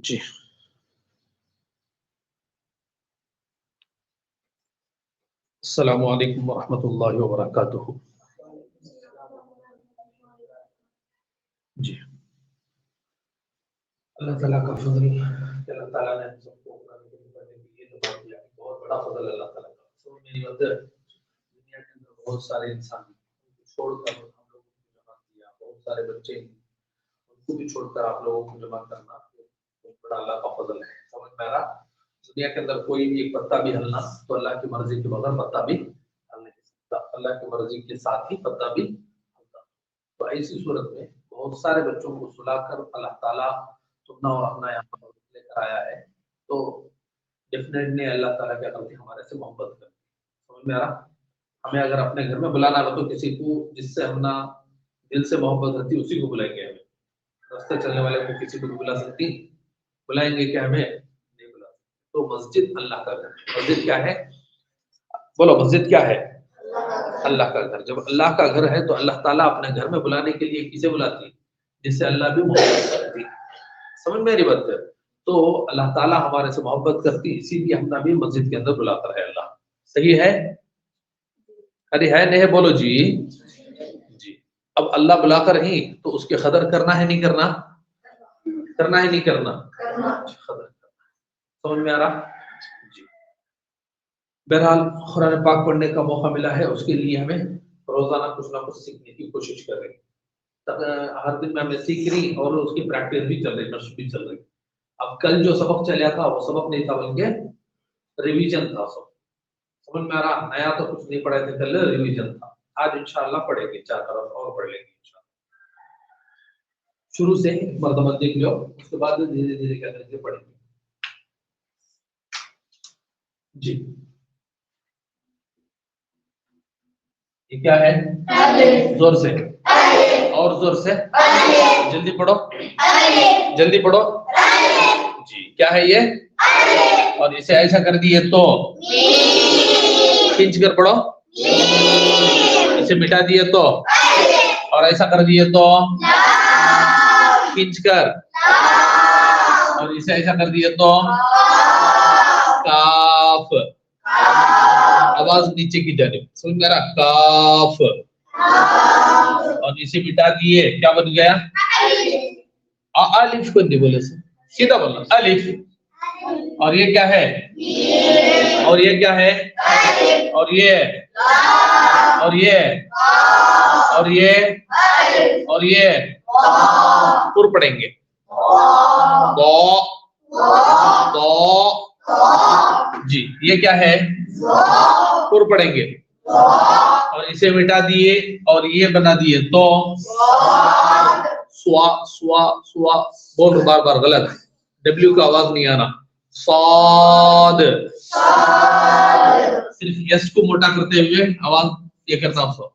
जी अस्सलामु अलैकुम वरहमतुल्लाहि वबरकातुहू। जी अल्लाह ताला का फजल, अल्लाह ताला ने हम सबको कुरान करीम पढ़ने के लिए दुआ किया, बहुत बड़ा फजल अल्लाह ताला का। तो मेरी वजह दुनिया के अंदर बहुत सारे इंसान उनको छोड़कर हम लोगों को जमा किया, बहुत सारे बच्चे उनको भी छोड़कर आप लोगों को जमा करना बहुत बड़ा अल्लाह का फजल है। समझ में आ रहा? दुनिया के अंदर कोई भी एक पत्ता भी हलना तो अल्लाह की मर्जी के बगैर पत्ता भी हल नहीं सकता, अल्लाह की मर्जी के साथ ही पत्ता भी हलता। तो ऐसी सूरत में बहुत सारे बच्चों को सुलाकर अल्लाह ताला तुमना और अपना यहाँ पर लेकर आया है, तो डेफिनेटली अल्लाह ताला क्या करते हैं, हमारे से मोहब्बत करते हैं। समझ में आ रहा? हमें अगर अपने घर में बुलाना हो तो किसी को जिससे हम ना दिल से मोहब्बत रहती उसी को बुलाएंगे। हमें रास्ते चलने वाले को किसी को भी बुला सकती, बुलाएंगे क्या? हमें नहीं बुला सकते। तो मस्जिद अल्लाह का घर है। मस्जिद क्या है? बोलो, मस्जिद क्या है? अल्लाह का घर। जब अल्लाह का घर है तो अल्लाह ताला अपने घर में बुलाने के लिए किसे बुलाती है? जिससे अल्लाह भी मोहब्बत करती है। समझ में आ रही बात है? तो अल्लाह ताला हमारे से मोहब्बत करती, इसीलिए हमने भी मस्जिद के अंदर बुलाता है अल्लाह। सही है? अरे है नहीं है? बोलो जी। जी अब अल्लाह बुलाकर ही तो उसके कदर करना है नहीं करना? करना है नहीं करना? कदर करना। समझ में आ रहा? जी बहरहाल कुरान पाक पढ़ने का मौका मिला है, उसके लिए हमें रोजाना कुछ ना कुछ सीखने की कोशिश कर रहे हैं। हर दिन में हमें सीख रही और उसकी प्रैक्टिस भी चल रही, नष्ट भी चल रही। अब कल जो सबक चला था वो सबक नहीं था बल्कि रिवीजन था सब। समझ में आ रहा? नया तो कुछ नहीं पढ़े थे, कल रिवीजन था। आज इंशाल्लाह पढ़ेंगे, 4 तरफ और पढ़ लेंगे इंशाल्लाह। शुरू से मर्दमा देख लो, उसके बाद धीरे धीरे क्या करके पढ़ेंगे। जी ये क्या है? जोर से और जोर से, जल्दी पढ़ो, जल्दी पढ़ो। जी क्या है ये? और इसे ऐसा कर दिए तो खींच कर पढ़ो, इसे मिटा दिए तो, और ऐसा कर दिए तो खींच कर, और इसे ऐसा कर दिए तो काफ। आवाज नीचे की जानिब, समझ में आ रहा? काफ। और इसे मिटा दिए, क्या बन गया? अलिफ को नहीं बोले, सीधा बोलना अलिफ। और ये क्या है? और ये क्या है? और ये, और ये, और ये, और ये पुर पढ़ेंगे। दो, दो। जी ये क्या है? पुर पढ़ेंगे। और इसे मिटा दिए और ये बना दिए तो स्वा, स्वा, स्वा। बोल बार बार गलत, डब्ल्यू का आवाज नहीं आना। साद, सिर्फ यस को मोटा करते हुए आवाज ये करता हूं।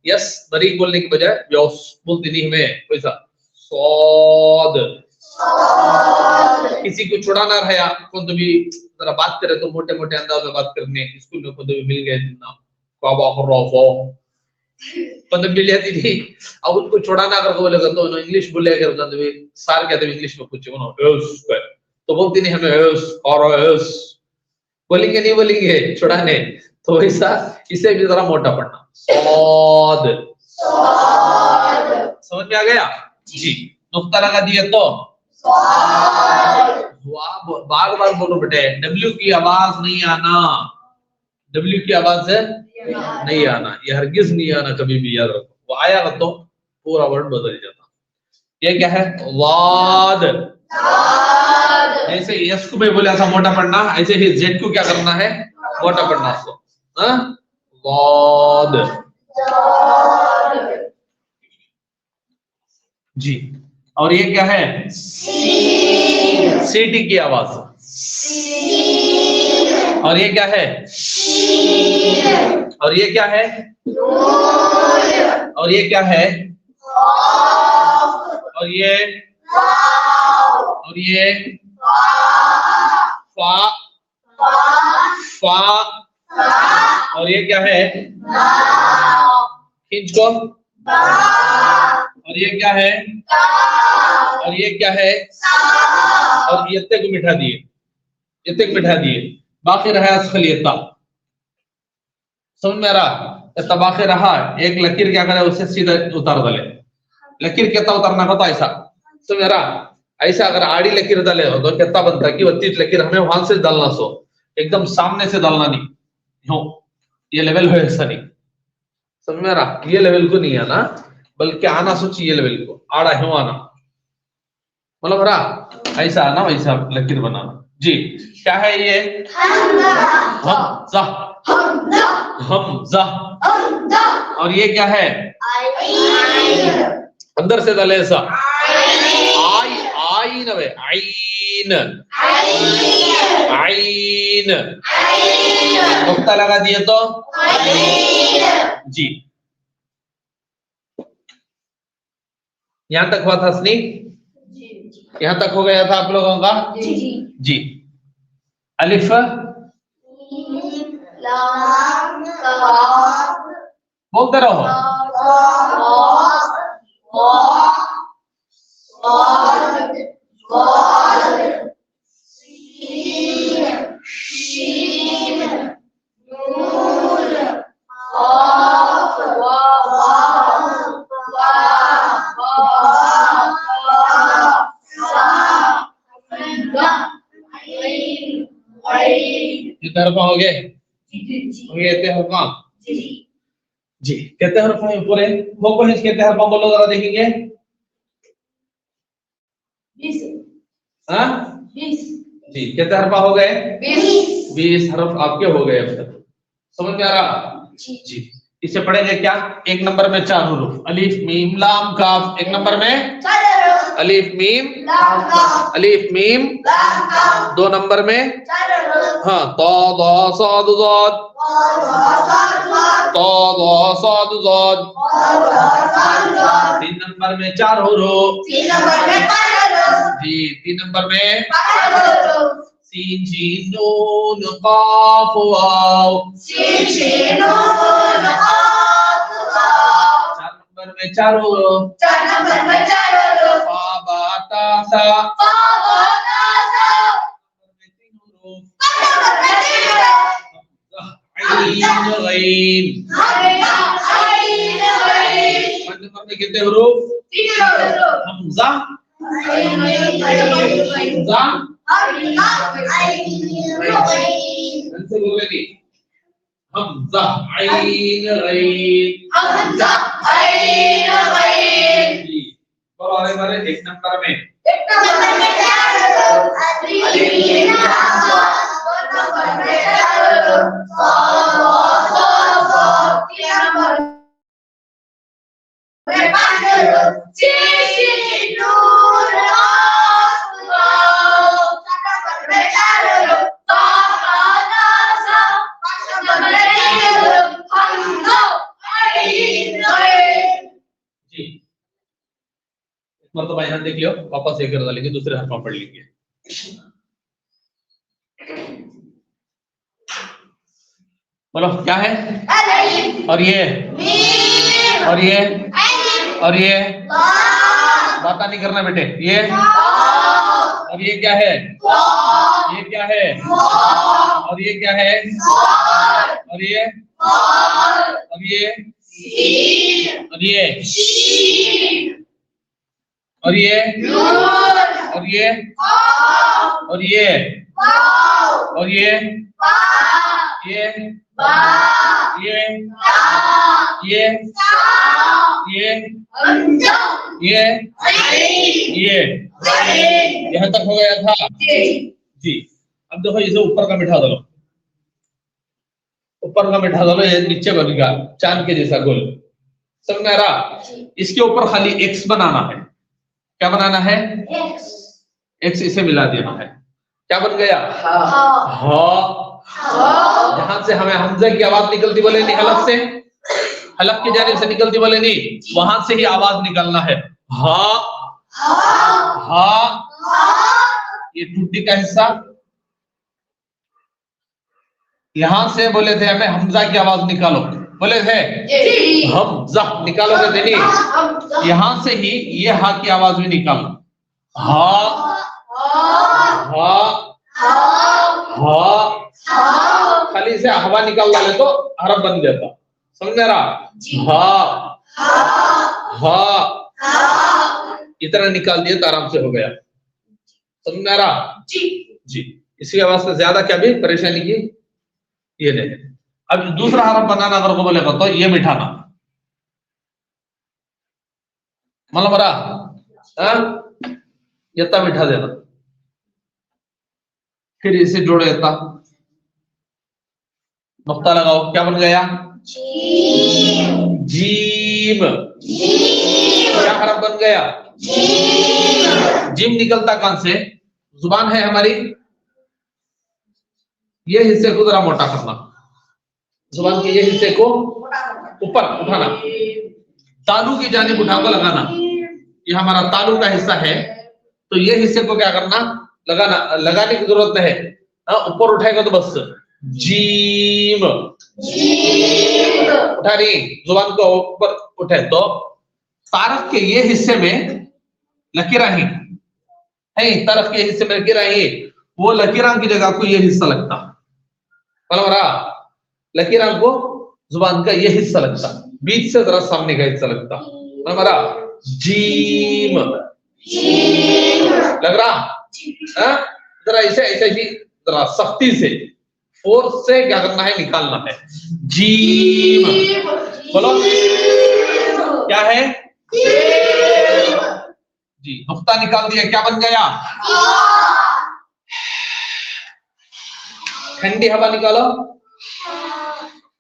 यस बरीक बोलने की बजाय यस बोलते नहीं हमें वैसा। सौद। किसी को छुड़ाना रहा कौन तो भी जरा बात करे तो मोटे मोटे अंदाज में बात करने, स्कूल में खुद भी मिल गए ना मतलब मिल जाती थी। अब उनको छुड़ाना अगर बोलेगा तो उन्होंने इंग्लिश बोलेगा तो सार कहते इंग्लिश में कुछ तो बोलती नहीं हमें और बोलेंगे नहीं बोलेंगे छुड़ाने, तो वैसा इसे भी जरा मोटा पढ़ना। सौद, समझ में आ गया? जी नुक्ता लगा दिया तो बार बार बोलो बेटे, डब्ल्यू की आवाज नहीं आना, डब्ल्यू की आवाज है नहीं आना, ये हरगिज नहीं आना, कभी भी याद रखो। वो आया तो पूरा वर्ड बदल जाता। ये क्या है? वाद। ऐसे यस को भी बोले ऐसा मोटा पढ़ना, ऐसे ही जेड को क्या करना है? मोटा पढ़ना उसको। वाद। जी और ये क्या है? सीटी की आवाज। और ये क्या है? और ये क्या है? और ये क्या है? और ये, और ये फा, फा। और ये क्या है? खींच को। और और ये क्या है, और ये क्या है, और यत्ते को मिटा दिए, यत्ते को मिटा दिए, बाकी रहा असखलियता। समझ में आ रहा? बाकी रहा एक लकीर, क्या करे उसे सीधा उतार दले। लकीर कितना उतारना होता ऐसा, समझ में रहा? ऐसा अगर आड़ी लकीर डाले हो तो कितना बनता है कि 32 लकीर हमें वहां से डालना, सो एकदम सामने से डालना नहीं, यूं ये लेवल है ऐसा नहीं। समझ में आ रहा? ये लेवल को नहीं आना, बल्कि आना सोचिए ये लेवल को, आड़ा यूं आना, मतलब रहा ऐसा आना, वैसा लकीर बनाना। जी क्या है ये? हमजा, हमजा। और ये क्या है? अंदर से डाले ऐसा, आई, आईन वे, आईन, आईन, नुक्ता लगा दिए तो जी। यहां तक हुआ था सनी? यहां तक हो गया था आप लोगों का? जी। अलिफ, बोलते रहो। कितने हरफ हो गए? कहते हरफा जी, कहते हरफा ऊपर है वो को कहते हरफा बोलो जरा देखेंगे। 20 जी, कहते हरफा हो गए 20 हरफ आपके हो गए। अब तक समझ में आ रहा? जी। इसे पढ़ेंगे क्या? एक नंबर में 4 हुरूफ, अलिफ मीम लाम काफ। एक नंबर में अलिफ मीम लाम काफ, अलिफ मीम लाम काफ। 2 नंबर में हाँ तो दा साद ज़ाद, तो दा साद ज़ाद। 3 नंबर में 4 हुरूफ जी। 3 नंबर में सीन जीम नून काफ वाव, 4 नंबर में 4 हुरूफ, फा बा ता सा, 3 हुरूफ, गईन। 5 नंबर में कितने हुरूफ? हमजा, हमजा, हमसे बोलेगी हमजा आइन गईन, हमजा आइन गईन जी। और आगे बढ़े। 1 नंबर में मतलब यहाँ देख लियो, वापस एक कर डालेंगे, दूसरे हरफ पढ़ लेंगे। बोलो क्या है? और ये, और ये, और ये बात नहीं करना बेटे। ये और ये क्या है? ये क्या है? और ये क्या है? और ये, और ये, और ये, और ये, और ये, और ये, और ये, ये यहाँ तक हो गया था जी। अब देखो इसे ऊपर का मिठा डालो, ऊपर का मिठा डालो, ये नीचे बनेगा चांद के जैसा गोल। समझ में आ रहा? इसके ऊपर खाली एक्स बनाना है। क्या बनाना है? एक्स इसे मिला देना है। क्या बन गया? हाँ। जहां से हमें हमजा की आवाज निकलती बोले नहीं, हलक से, हलक की जानिब से निकलती बोले नहीं, वहां से ही आवाज निकालना है। हाँ हाँ, ये टूटी का हिस्सा। यहां से बोले थे हमें हमजा की आवाज निकालो, बोले थे हम जा निकालोगे देनी, यहां से ही ये हा की आवाज भी निकालो, हा हा हा, खाली इसे हवा निकाल डाले तो हरफ बन जाता, समझ में आ रहा? हा हा इतना निकाल दिया तो आराम से हो गया, समझ में आ रहा? जी। इसी आवाज से ज्यादा क्या भी परेशानी की ये नहीं। अब दूसरा हरफ बनाना अगर को बोलेगा तो ये मिठाना, मतलब बरा यत्ता मिठा देना, फिर इसे जोड़ो यत्ता, नुक्ता लगाओ, क्या बन गया? जीम। क्या हरफ बन गया? जीम निकलता कहां से? जुबान है हमारी, ये हिस्से को जरा मोटा करना, जुबान के ये हिस्से को ऊपर उठाना, तालू की जानिब उठाकर लगाना, ये हमारा तालू का हिस्सा है, तो ये हिस्से को क्या करना? लगाना, लगाने की जरूरत है, ऊपर उठाएगा तो बस जीम। उठा रही जुबान को ऊपर उठे तो तारफ के ये हिस्से में लकीरां ही है, तरफ के हिस्से में लकीरां ही, वो लकीरां की जगह को ये हिस्सा लगता, लकीरां को जुबान का ये हिस्सा लगता, बीच से जरा सामने का हिस्सा लगता, हमारा जीम लग रहा? जरा ऐसे ऐसे ही जरा सख्ती से फोर्स से क्या करना है? निकालना है, जीम। बोलो क्या है? जी, नुक्ता निकाल दिया, क्या बन गया? ठंडी हवा निकालो,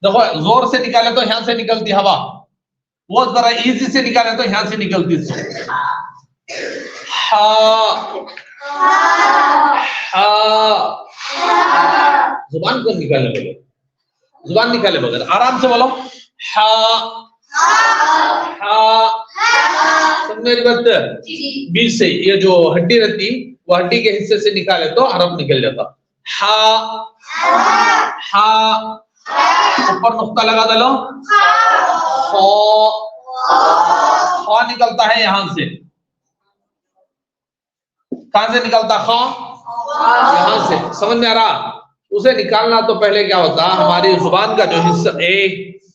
देखो जोर से निकाले तो यहां से निकलती हवा, वो जरा इजी से निकाले तो यहां से निकलती। जुबान को निकाले बगैर, जुबान निकाले बगैर आराम से बोलो हा हा। मेरी बात बीच से ये जो हड्डी रहती वो हड्डी के हिस्से से निकाले तो हरफ निकल जाता, हा हा। ऊपर नुक्ता लगा दे लो, खा निकलता है यहां से, कहां से निकलता? खा यहां से, समझ में आ रहा? उसे निकालना तो पहले क्या होता, हमारी जुबान का जो हिस्सा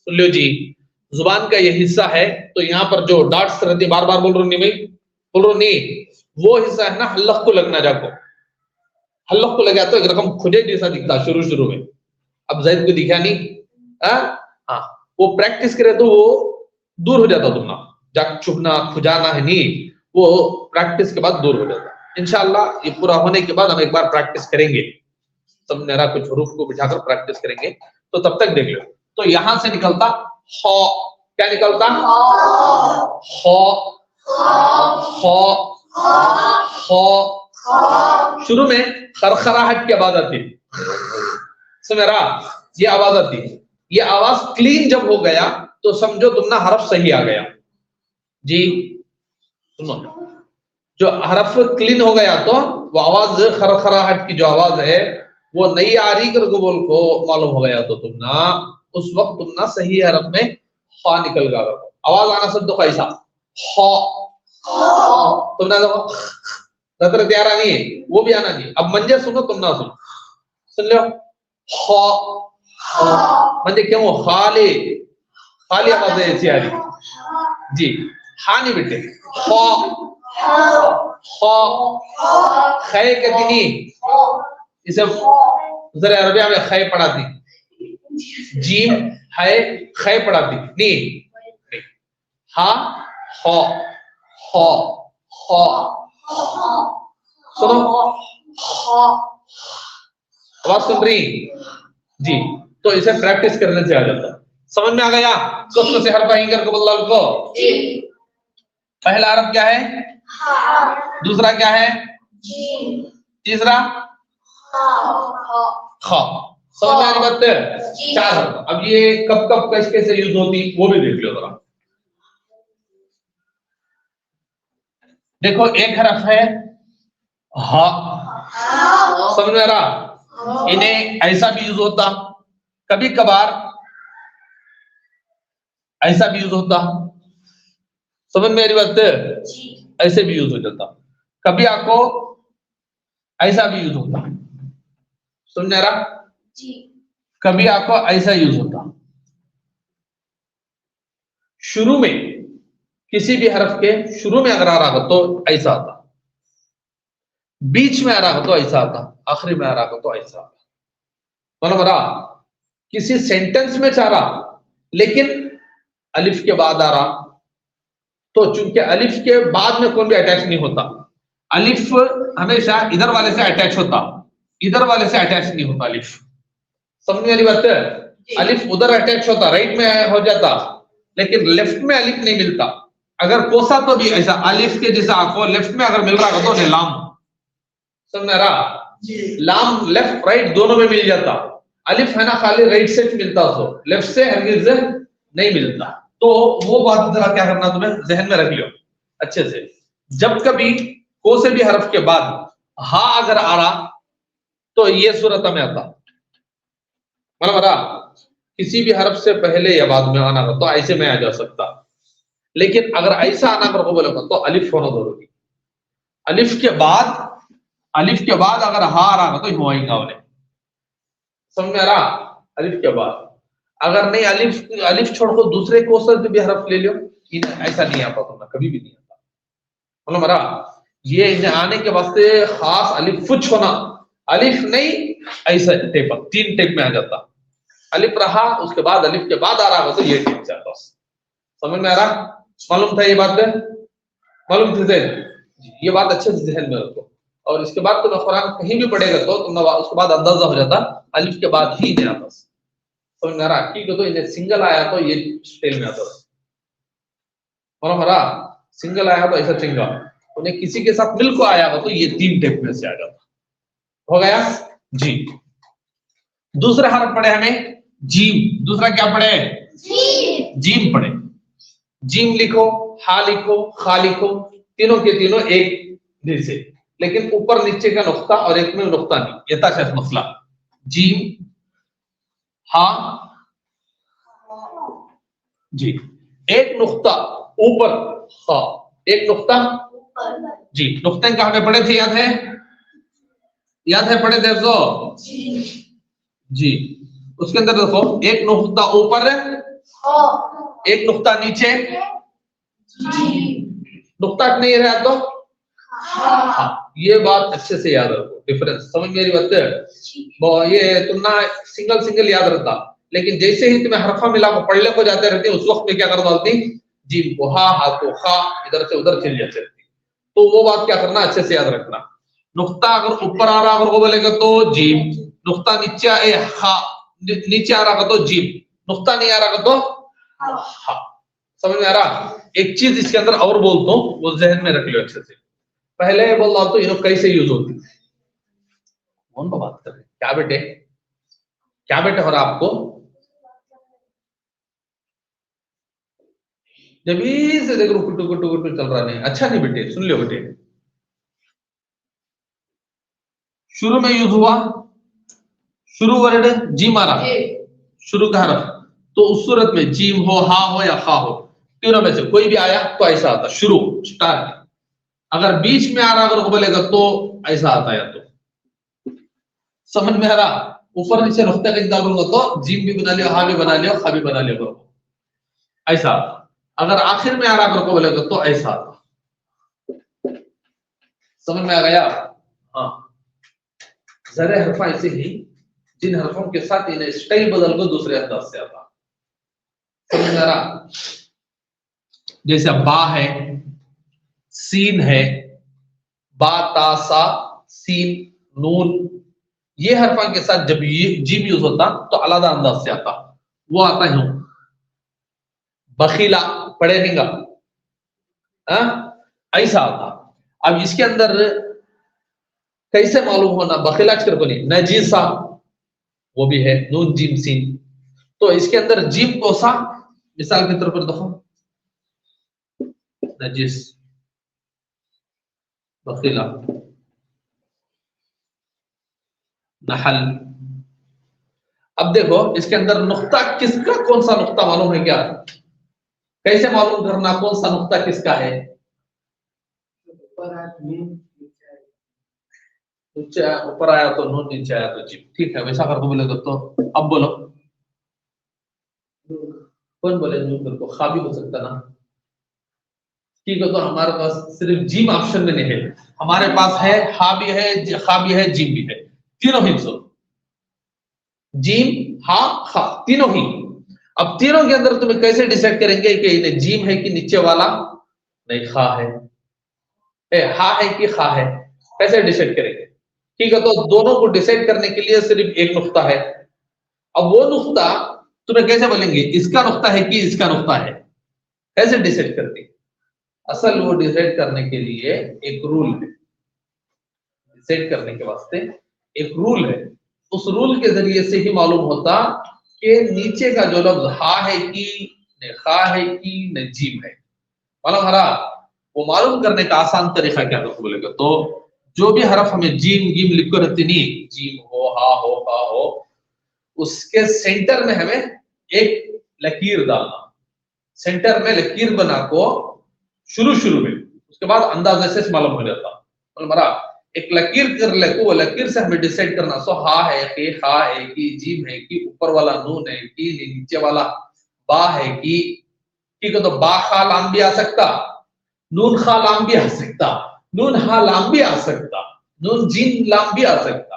लो जी, जुबान का ये हिस्सा है, तो यहाँ पर जो डॉट्स रहती, बार बार बोल रहा नहीं, बोल रहा नहीं, वो हिस्सा है ना, हल्लक को लगना जाको, हल्लक को लगा तो एक रकम खुदे जैसा दिखता शुरू शुरू में, अब जैद को दिखा नहीं, हाँ वो प्रैक्टिस करे तो वो दूर हो जाता, तुमना जाक चुभना खुजाना है नहीं, वो प्रैक्टिस के बाद दूर हो जाता। इंशाल्लाह ये पूरा होने के बाद हम एक बार प्रैक्टिस करेंगे, सब मेरा कुछ हरूफ को बिठाकर प्रैक्टिस करेंगे, तो तब तक देख लो। तो यहां से निकलता हो, क्या निकलता? हो हो हो। शुरू में खरखराहट की आवाज आती, मेरा ये आवाज आती, ये आवाज क्लीन जब हो गया तो समझो तुमने हरफ सही आ गया जी। सुनो, जो हरफ क्लीन हो गया तो वो आवाज खरखराहट की जो आवाज है वो नहीं आ रही कर बोल को मालूम हो गया, तो तुमना उस वक्त तुमना सही हरफ में खा निकल गया, आवाज आना सब तो कैसा हो, तुमने नजर तैयार आनी है, वो भी आना चाहिए। अब मंजे सुनो, तुम ना सुनो, सुन लो हो मंजे क्यों खाली खाली आवाज है ऐसी आ रही जी, हा नहीं बेटे, हो हो खे कहती नहीं, इसे जरा अरबिया में खे पढ़ाती, जीम है खे पढ़ाती नहीं, हा हो हो हो। सुनो आवाज सुन रही जी, तो इसे प्रैक्टिस करने से आ जाता। समझ में आ गया? कौन से हरफ आएंगे को? पहला हरफ क्या है? दूसरा क्या है? तीसरा ख। समझ में आ रही बात? चार हरफ। अब ये कब कब कैसे यूज होती वो भी देख लो जरा। देखो एक हरफ है हा, समझ में आ रहा? इन्हें ऐसा भी यूज होता, कभी कभार ऐसा भी यूज होता, समझ में मेरी बात? ऐसे भी यूज हो जाता, कभी आपको ऐसा भी यूज होता, समझ में आ रहा? कभी आपको ऐसा यूज होता, शुरू में किसी भी हरफ के शुरू में अगर आ रहा हो तो ऐसा आता, बीच में आ रहा हो तो ऐसा आता, आखिरी में आ रहा हो तो ऐसा आता। मतलब किसी सेंटेंस में चाह रहा लेकिन अलिफ के बाद आ रहा, तो चूंकि अलिफ के बाद में कोई भी अटैच नहीं होता, अलिफ हमेशा इधर वाले से अटैच होता, इधर वाले से अटैच नहीं होता अलिफ, समझने वाली बात है? अलिफ उधर अटैच होता, राइट में हो जाता, लेकिन लेफ्ट में अलिफ नहीं मिलता। अगर कोसा तो भी ऐसा अलिफ के जैसा आपको लेफ्ट में अगर मिल रहा हो तो लाम, समझ में आ रहा? लाम लेफ्ट राइट दोनों में मिल जाता, अलिफ है ना खाली राइट से मिलता, उसको लेफ्ट से हरगिज नहीं मिलता। तो वो बात जरा क्या करना तुम्हें जहन में रख लियो अच्छे से, जब कभी को से भी हरफ के बाद हा अगर आ रहा तो ये सूरत में आता, मतलब किसी भी हरफ से पहले या बाद में आना हो तो ऐसे में आ जा सकता, लेकिन अगर ऐसा आना कर को बोलेगा तो अलिफ होना जरूरी, अलिफ के बाद अगर हा आ रहा हो तो होएगा उन्हें, समझ में आ रहा? अलिफ के बाद अगर नहीं अलिफ छोड़ को दूसरे कोसर भी हरफ ले लो, ऐसा नहीं आता तुम्हें, कभी भी नहीं आता, मतलब मरा ये इन्हें आने के वास्ते खास अलिफ फुच होना, अलिफ नहीं ऐसा टेप, तीन टेप में आ जाता, अलिफ रहा उसके बाद अलिफ के बाद आ रहा हो तो ये टेप से आता, समझ में आ रहा? मालूम था ये बात? मालूम थी? ये बात अच्छे से ध्यान में रखो, और इसके बाद तुम्हें कुरान कहीं भी पढ़ेगा तो तुम्हें उसके बाद अंदाजा हो जाता अलिफ के बाद ही नहीं आता, समझ में आ रहा? ठीक है, तो इन्हें सिंगल आया तो ये स्टेल में आता, और हमारा सिंगल आया तो ऐसा चिंगा, उन्हें किसी के साथ मिल को आया हो तो ये तीन टेप में से आ जाता, हो गया जी। दूसरा हरफ पढ़े हमें जीम, दूसरा क्या पढ़े? जीम पढ़े, जीम लिखो, हा लिखो, खा लिखो, तीनों के तीनों एक जैसे, लेकिन ऊपर नीचे का नुक्ता और एक में नुक्ता नहीं, ये था शायद मसला। जीम हा जी, एक नुक्ता ऊपर, हा एक नुक्ता जी, नुक्ते कहां पे पढ़े थे? याद है? याद है पढ़े थे तो जी, उसके अंदर देखो एक नुक्ता ऊपर, एक नुक्ता नीचे, नुक्ता नहीं रहा तो हाँ, ये बात अच्छे से याद रखो, डिफरेंस समझ मेरी बात है? ये तुमने सिंगल याद रखता, लेकिन जैसे ही तुम्हें हरफा मिला को पढ़ने को जाते रहते उस वक्त में क्या कर डालती? जीम को हा, हा को खा, इधर से उधर चल जाते रहती, तो वो बात क्या करना अच्छे से याद रखना, नुक्ता अगर ऊपर आ रहा अगर वो बोलेगा तो जीम, नुक्ता नीचे हा नीचे आ रहा तो जीम, नुक्ता नहीं आ रहा तो हा, समझ में आ रहा? एक चीज इसके अंदर और बोलता हूँ, वो जहन में रख लो अच्छे से, पहले बोल रहा तो इन्हों कैसे यूज होती, कौन को बात कर रहे? क्या बेटे, क्या बेटे हो रहा आपको? जब से देख टुकुर चल रहा नहीं, अच्छा नहीं बेटे, सुन लो बेटे, शुरू में यूज हुआ, शुरू वर्ड जीम आ रहा, शुरू का हरफ, तो उस सूरत में जीम हो, हा हो या खा हो, तीनों में से कोई भी आया तो ऐसा आता, शुरू स्टार्ट। अगर बीच में आ रहा अगर बोलेगा तो ऐसा आता है, तो समझ में आ रहा? ऊपर नीचे नुक्ता का डालूंगा तो जीम भी बना लियो, हा भी बना लियो, खा भी बना लियो, ऐसा। अगर आखिर में आ रहा अगर बोलेगा तो ऐसा आता, समझ में आ गया? हाँ, जरे हरफा ऐसे ही जिन हरफों के साथ इन्हें स्टाइल बदल को दूसरे अंदाज से आता, समझ में आ रहा? जैसे बा है, सीन है, बा ता सा सीन नून, ये हरफा के साथ जब ये जीम यूज होता तो अलग अंदाज से आता, वो आता है बखीला, पढ़े नहीं ऐसा आता। अब इसके अंदर कैसे मालूम होना बखीला अक्षर को नहीं, नजीसा वो भी है, नून जीम सीन, तो इसके अंदर जीम को सा मिसाल के तौर पर देखो, नजीस, बखीला, नहल। अब देखो इसके अंदर नुक्ता किसका, कौन सा नुक्ता मालूम है क्या? कैसे मालूम करना कौन सा नुक्ता किसका है? ऊपर आया तो नून, नीचे आया तो जीम। ठीक है, वैसा करके बोलेगा तो अब बोलो, कौन बोले नून? मेरे को खा भी हो सकता ना। ठीक है, तो हमारे पास सिर्फ जीम ऑप्शन में नहीं है, हमारे पास है हा भी है, खा भी है, जीम भी है, तीनों हिस्सों, जीम हा खा तीनों ही। अब तीनों के अंदर तुम्हें कैसे डिसाइड करेंगे कि इन्हें जीम है कि नीचे वाला? नहीं, खा है, हा है कि खा है, कैसे डिसाइड करेंगे? ठीक है, तो दोनों को डिसाइड करने के लिए सिर्फ एक नुक्ता है। अब वो नुक्ता तुम्हें कैसे बोलेंगे इसका नुक्ता है कि इसका नुक्ता है, कैसे डिसाइड करते हैं? असल वो डिसाइड करने के लिए एक रूल है, डिसाइड करने के वास्ते एक रूल है। उस रूल के जरिए से ही मालूम होता कि नीचे का जो लफ्ज हा है कि न खा है कि न जीम है। मालूम हरा, वो मालूम करने का आसान तरीका क्या है बोलेगा तो जो भी हरफ हमें जीम गीम लिख कर रहती नहीं, जीम हो, हा हो, खा हो, उसके सेंटर में हमें एक लकीर डालना, सेंटर में लकीर बना को शुरू शुरू में, उसके बाद अंदाजा से मालूम हो जाता। मरा एक लकीर कर ले तो वो लकीर से हमें डिसाइड करना सो हा है कि खा है कि जीम है कि ऊपर वाला नून है कि नीचे वाला बा है कि। ठीक है, तो बा खा लाम भी आ सकता, नून खा लाम भी आ सकता, नून हा लाम भी आ सकता, नून जीन लाम भी आ सकता,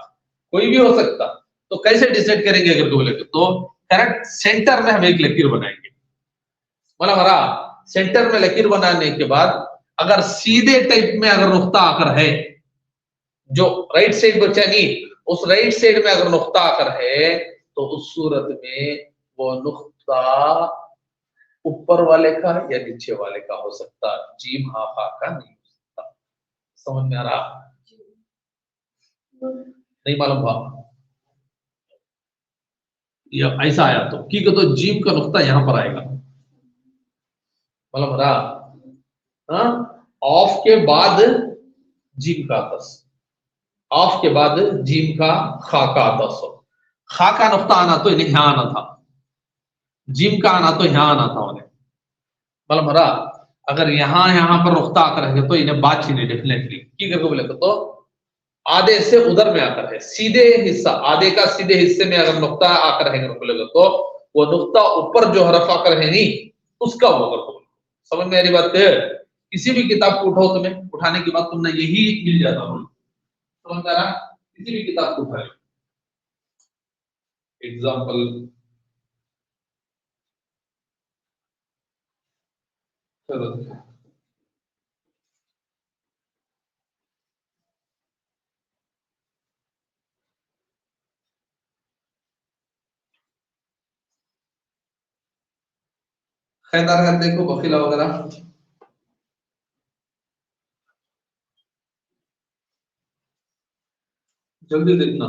कोई भी हो सकता। तो कैसे डिसाइड करेंगे अगर बोले तो करेक्ट सेंटर में हम एक लकीर बनाएंगे। मतलब हरा सेंटर में लकीर बनाने के बाद अगर सीधे टाइप में अगर नुक्ता आकर है, जो राइट साइड बचा नहीं, उस राइट साइड में अगर नुक्ता आकर है तो उस सूरत में वो नुक्ता ऊपर वाले का या नीचे वाले का हो सकता, जीम हा फा का नहीं हो सकता। समझ में आ रहा? नहीं मालूम हुआ या ऐसा आया तो ठीक है, तो जीम का नुक्ता यहां पर आएगा। मालूम रहा? हाँ, ऑफ के बाद जीम का दस, ऑफ के बाद जीम का खा का दस हो, खा का नुक्ता आना तो इन्हें यहां आना था, जीम का आना तो यहां आना था उन्हें। मतलब हरा अगर यहां पर नुक्ता आकर है तो इन्हें बात ही नहीं डेफिनेटली की करके बोले तो आधे से उधर में आकर है, सीधे हिस्सा आधे का सीधे हिस्से में अगर नुक्ता आकर है बोलेगा तो वो नुक्ता ऊपर जो हरफ आकर है नहीं उसका वो कर बोले। समझ में आ रही बात है? किसी भी किताब को उठाओ, तुम्हें उठाने के बाद तुमने यही मिल जाता हो। समझ में आ रहा? किसी भी किताब को उठा लो, एग्जाम्पल चलो खैरदार का देखो बखीला वगैरह, जल्दी देखना।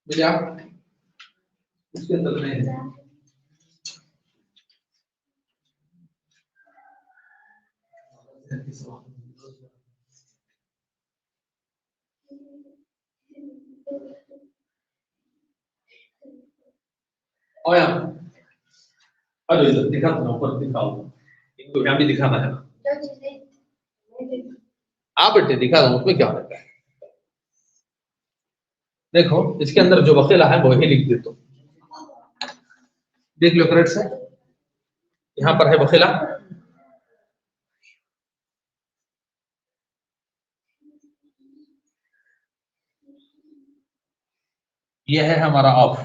मिला इसके अंदर में और यहाँ अरे इधर दिखा दो, ऊपर दिखाओ, इनको यहाँ भी दिखाना है ना। आप बेटे दिखा दो, उसमें क्या होता है? देखो इसके अंदर जो बखेला है वो ही लिख दे, तो देख लो करेक्ट से, यहाँ पर है बखेला, ये है हमारा ऑफ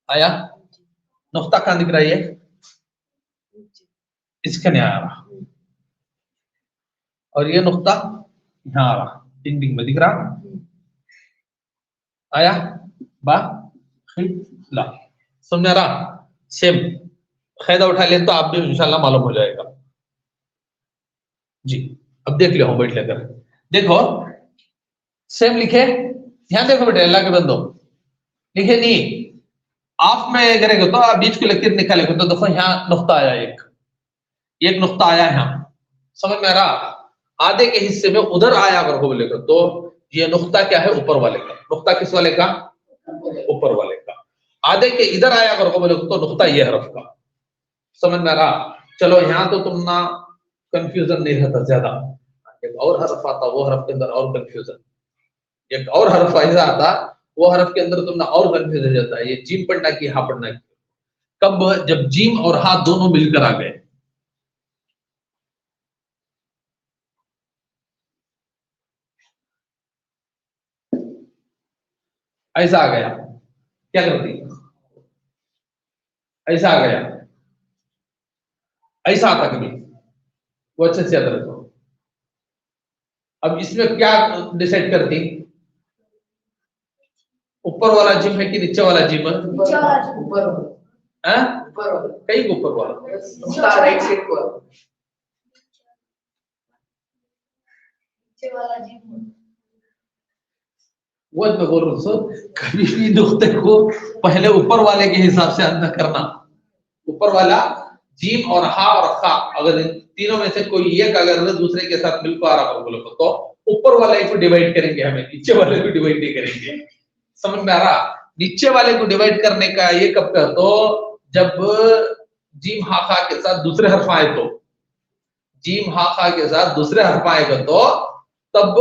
आया, नुक्ता कहां दिख रहा है? ये इसके नहीं आ रहा, और ये नुक्ता यहाँ आ रहा, टिंग टिंग में दिख रहा आया बा ला। समझ आ रहा? सेम फायदा उठा ले तो आप भी इंशाल्लाह मालूम हो जाएगा जी। अब देख लो बैठ लेकर देखो, सेम लिखे, ध्यान देखो बेटे अल्लाह के बंदो, लिखे नहीं आप में करेंगे तो आप बीच की लकीर निकालेंगे तो देखो यहाँ नुक्ता आया, एक नुक्ता आया यहाँ, समझ में आ रहा? आधे के हिस्से में उधर आया अगर को बोलेगा तो ये नुक्ता क्या है? ऊपर वाले का। नुक्ता किस वाले का? ऊपर वाले का। आधे के इधर आया अगर को बोलेगा तो नुक्ता ये हरफ का। समझ में आ रहा? चलो यहाँ तो तुम ना कंफ्यूजन नहीं रहता ज्यादा। एक और हरफ आता, वो हरफ के अंदर और कंफ्यूजन। एक और हरफ ऐसा आता, वो हरफ के अंदर तुम ना और कंफ्यूजन हो जाता है। ये जीम पढ़ना की हा पढ़ना की। कब? जब जीम और हा दोनों मिलकर आ गए। ऐसा आ गया, क्या करती? ऐसा आ गया, ऐसा आता कभी, वो अच्छे से याद रखो। अब इसमें क्या डिसाइड करती? ऊपर वाला जिम है कि नीचे वाला जिम है? ऊपर कहीं ऊपर वाला, राइट साइड को वो मैं बोल रहा हूँ। कभी भी नुक्ते को पहले ऊपर वाले के हिसाब से अंदर करना। ऊपर वाला जीम और हा और खा, अगर तीनों में से कोई एक अगर दूसरे के साथ मिलकर आ रहा बोलो तो ऊपर वाले को डिवाइड करेंगे, हमें नीचे वाले को डिवाइड नहीं करेंगे। समझ में आ रहा? नीचे वाले को डिवाइड करने का ये कब कर? तो जब जीम हा खा के साथ दूसरे हर्फ आए तो, जीम हा खा के साथ दूसरे हर्फ आएगा तो तब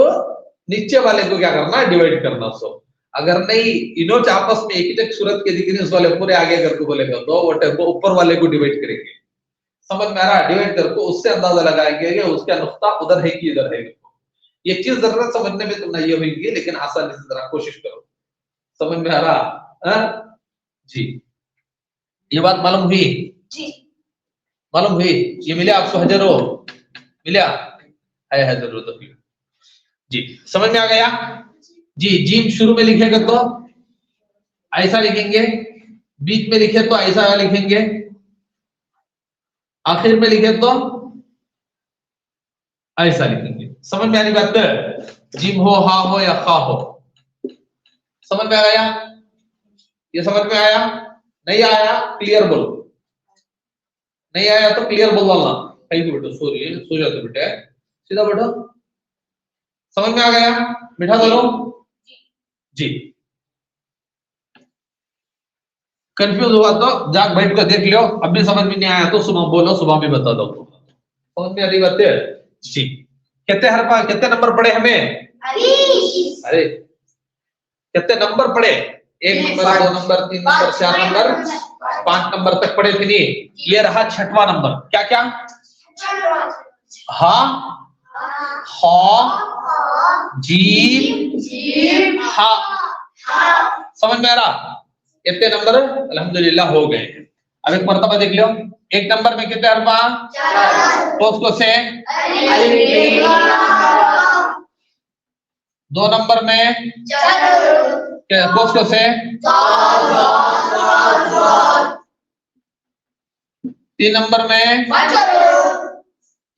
नीचे वाले को क्या करना? डिवाइड करना। सो अगर नहीं इनो आपस में एक ही सूरत के दिख रही उस वाले पूरे आगे करके बोलेगा तो वो ऊपर वाले को डिवाइड करेंगे। समझ में आ रहा? डिवाइड करके उससे अंदाजा लगाएंगे कि उसका नुक्ता उधर है कि इधर है। ये चीज जरूरत समझने में तुम नहीं होगी, लेकिन आसानी से जरा कोशिश करो। समझ में आ रहा? जी, ये बात मालूम हुई? जी मालूम हुई? ये मिले आपको? हजरो मिला है जरूरत हुई जी। समझ में आ गया जी? जीम शुरू में लिखेगा तो ऐसा लिखेंगे, बीच में लिखे तो ऐसा लिखेंगे, आखिर में लिखे तो ऐसा लिखेंगे। समझ में आनी बात? जिम हो, हा हो या खा हो। समझ में आ गया? ये समझ में आया? नहीं आया क्लियर बोलो, नहीं आया तो क्लियर बोलना। कहीं बेटो सो जाते बेटे, सीधा बैठो। समझ में आ गया? बिठा दो जी। कंफ्यूज हुआ तो जाग बैठ कर देख लियो। अब भी समझ में नहीं आया तो सुबह बोलो, सुबह भी बता दो। समझ में आ रही बात है जी? कितने हरफा, कितने नंबर पड़े हमें? अरे कितने नंबर पड़े? 1 number, 2 number, 3 number, 4 number, 5 number तक पड़े थे नहीं? ये रहा 6वां नंबर। क्या क्या? हा, हा, जीम, हा। समझ में आ रहा? कितने नंबर अल्हम्दुलिल्लाह हो गए। अब एक मर्तबा देख लो, 1 नंबर में कितने हरफा? 4। तो उसको से 2 नंबर में कोष्ठों से 3 नंबर में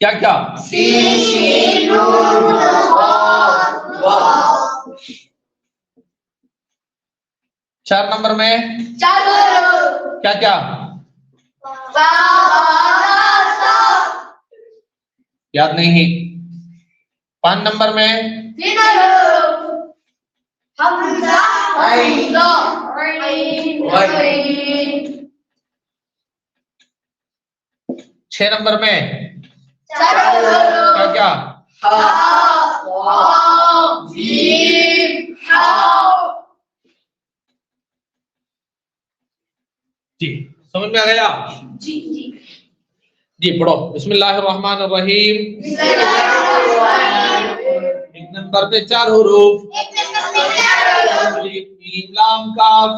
क्या क्या? 4 नंबर में क्या क्या? याद नहीं? 5 नंबर में 6 नंबर में क्या क्या? जी समझ में आ गया? जी पढ़ो। बिस्मिल्लाहिर्रहमानिर्रहीम। 1 नंबर पे 4 हुरूफ, अलिफ मीम लाम काफ।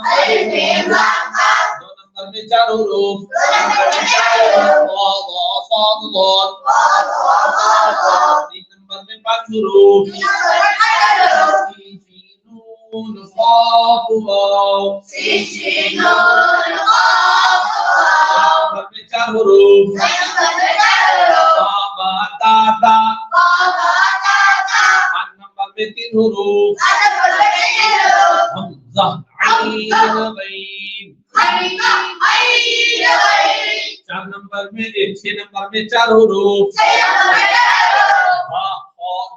2 नंबर में 4 हुरूफ, वा वा साद वाद। 3 नंबर में 5 हुरूफ, सीन नून काफ वाव। 4 नंबर में 4 हुरूफ, बा ता ता। 5 नंबर में 3 हुरूफ, हमजा आइन गैन। 4 नंबर में 6 नंबर में 4 हुरूफ,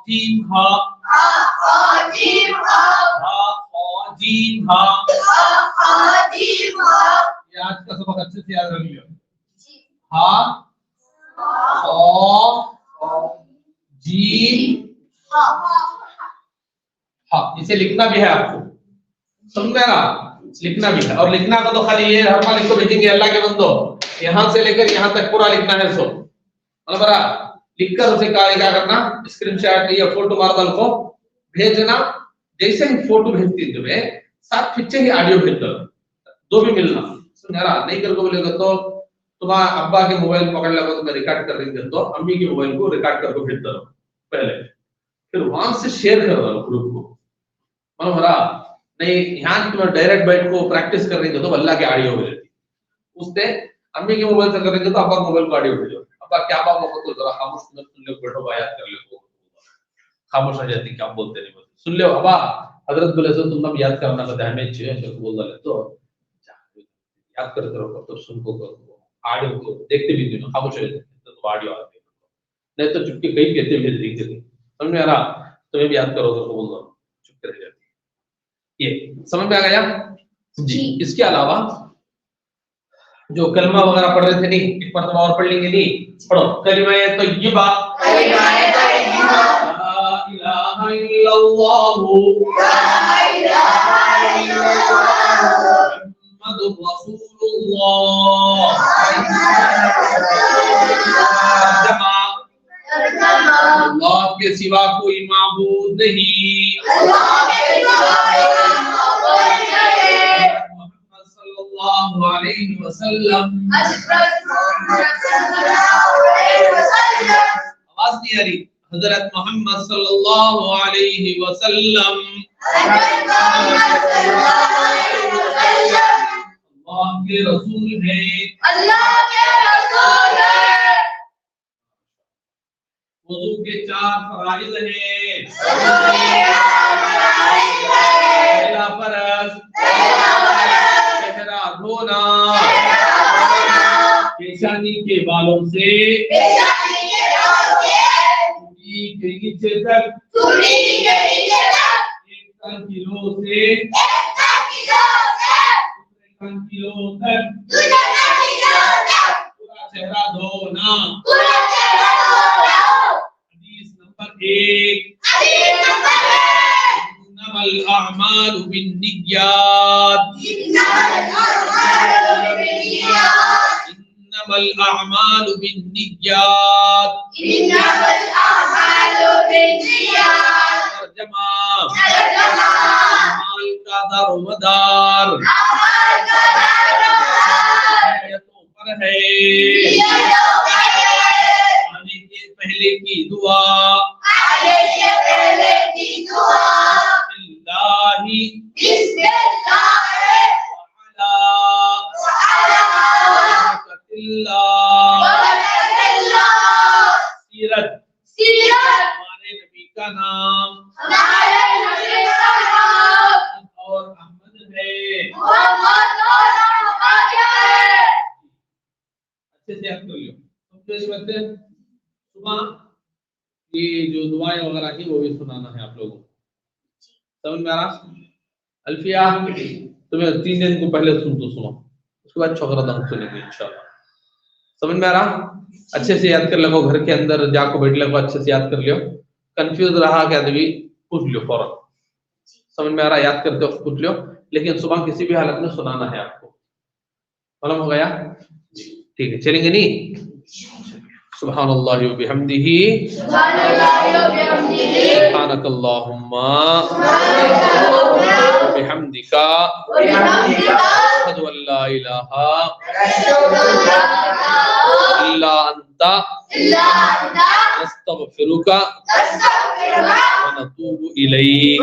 जीम हा, जीम हा, जीम हा। जीम हा। ये आज का सबक अच्छे से याद रख लियो। हा, जीम हा। इसे लिखना भी है आपको, समझ में आ रहा? लिखना भी है, और लिखना का तो खाली ये हर बार इसको भेजेंगे अल्लाह के बंदो, यहाँ से लेकर यहाँ तक पूरा लिखना है। सो मतलब लिखकर उसे क्या करना, स्क्रीनशॉट या फोटो मार डाल को भेजना। जैसे ही फोटो भेजती तुम्हें साथ पीछे ही ऑडियो भेज दो, दो भी मिलना। समझा? नहीं कर को बोलेगा तो तुम्हारा अब्बा के मोबाइल पकड़ लगा तो मैं रिकॉर्ड कर रही हूँ, तो अम्मी के मोबाइल को रिकॉर्ड करके भेज दो पहले, फिर वहां से शेयर कर दो ग्रुप को। मतलब नहीं यहाँ तुम डायरेक्ट बैठ को प्रैक्टिस कर रही हो तो अल्लाह के ऑडियो भेज देती, उससे अम्मी के मोबाइल से कर रही हो तो अब्बा के मोबाइल को ऑडियो भेजो। अब्बा क्या बात हो तो जरा खामोश सुन लो, बैठो बात कर लो, खामोश हो जाती क्या बोलते नहीं बोलते सुन लो। अब्बा हजरत बोले तो तुम याद करना का डैमेज है बोल दे तो याद करते रहो तो सुन को ऑडियो को देखते भी नहीं, खामोश हो जाते तो ऑडियो आते नहीं तो चुपके कहीं कहते भेज देंगे। समझ में आ रहा? तुम्हें भी याद करो तो बोल दो, चुप कर जाती। ये समझ में आ गया जी। इसके अलावा जो कलमा वगैरह पढ़ रहे थे, नहीं एक मरतबा और पढ़ लेंगे, नहीं पढ़ो कलिमा तय्यबा, ला इलाहा इल्लल्लाह, मुहम्मदुर रसूलुल्लाह। अल्लाह के सिवा कोई माबूद नहीं, मोहम्मद सल्लल्लाहु अलैहि वसल्लम। आवाज नहीं आ रही? हजरत मोहम्मद सल्लल्लाहु अलैहि वसल्लम अल्लाह के रसूल हैं, अल्लाह के रसूल हैं। वज़ू के 4 फराइज़ हैं, पहला फर्ज चेहरा धोना, पेशानी के बालों से के नीचे तक, एक किलो से किलो तक पूरा चेहरा धोना। हदीस नंबर 1, इन्नमल अअमालु बिन्निय्यात, इन्नमल अअमालु बिन्निय्यात। तर्जुमा अमाल का दारोमदार नियतों पर है। आने के पहले की दुआ, हमारे नबी का नाम और अहमद है। अच्छे से याद कर लियो। सुबह ये जो दुआएं वगैरह की वो भी सुनाना है आप लोगों को, समझ में आ रहा? अल्फिया तुम्हें 3 दिन को पहले सुन तो सुनो, उसके बाद छोकरा दम सुनेंगे इंशाल्लाह। समझ में आ रहा? अच्छे से याद कर लो, घर के अंदर जाको बैठ लो, अच्छे से याद कर लियो। कंफ्यूज रहा क्या तभी पूछ लियो फौरन, समझ में आ रहा? याद करते वक्त पूछ लियो, लेकिन सुबह किसी भी हालत में सुनाना है आपको। मालूम हो गया? ठीक है, चलेंगे नहीं? सुब्हानल्लाहि व बिहम्दिही, सुब्हानकल्लाहुम्मा व बिहम्दिका, अशहदु अल्ला इलाहा इल्ला अंता नस्तगफिरुका व नतूबु इलैक।